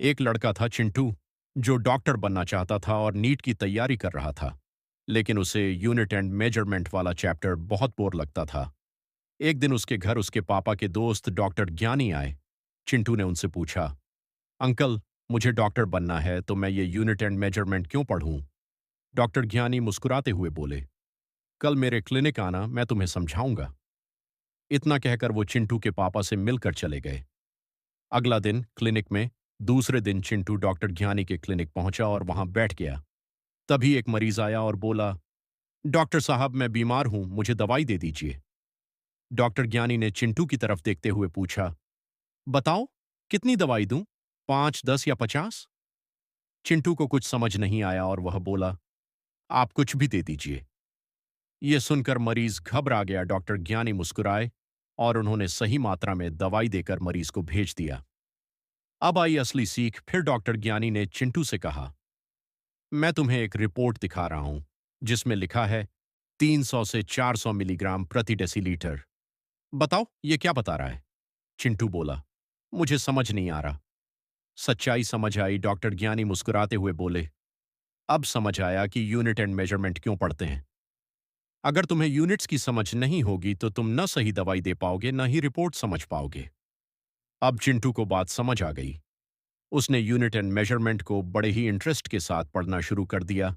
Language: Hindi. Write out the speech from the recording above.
एक लड़का था चिंटू, जो डॉक्टर बनना चाहता था और नीट की तैयारी कर रहा था। लेकिन उसे यूनिट एंड मेजरमेंट वाला चैप्टर बहुत बोर लगता था। एक दिन उसके घर उसके पापा के दोस्त डॉक्टर ज्ञानी आए। चिंटू ने उनसे पूछा, अंकल, मुझे डॉक्टर बनना है तो मैं ये यूनिट एंड मेजरमेंट क्यों पढ़ूं? डॉक्टर ज्ञानी मुस्कुराते हुए बोले, कल मेरे क्लिनिक आना, मैं तुम्हें समझाऊंगा। इतना कहकर वो चिंटू के पापा से मिलकर चले गए। अगला दिन क्लिनिक में, दूसरे दिन चिंटू डॉक्टर ज्ञानी के क्लिनिक पहुंचा और वहां बैठ गया। तभी एक मरीज आया और बोला, डॉक्टर साहब, मैं बीमार हूं, मुझे दवाई दे दीजिए। डॉक्टर ज्ञानी ने चिंटू की तरफ देखते हुए पूछा, बताओ, कितनी दवाई दूं? 5, 10 या 50? चिंटू को कुछ समझ नहीं आया और वह बोला, आप कुछ भी दे दीजिए। यह सुनकर मरीज घबरा गया। डॉक्टर ज्ञानी मुस्कुराए और उन्होंने सही मात्रा में दवाई देकर मरीज को भेज दिया। अब आई असली सीख। फिर डॉक्टर ज्ञानी ने चिंटू से कहा, मैं तुम्हें एक रिपोर्ट दिखा रहा हूं जिसमें लिखा है 300 से 400 मिलीग्राम प्रति डेसीलीटर। बताओ, ये क्या बता रहा है? चिंटू बोला, मुझे समझ नहीं आ रहा। सच्चाई समझ आई। डॉक्टर ज्ञानी मुस्कुराते हुए बोले, अब समझ आया कि यूनिट एंड मेजरमेंट क्यों पढ़ते हैं। अगर तुम्हें यूनिट्स की समझ नहीं होगी तो तुम न सही दवाई दे पाओगे, न ही रिपोर्ट समझ पाओगे। अब चिंटू को बात समझ आ गई। उसने यूनिट एंड मेजरमेंट को बड़े ही इंटरेस्ट के साथ पढ़ना शुरू कर दिया।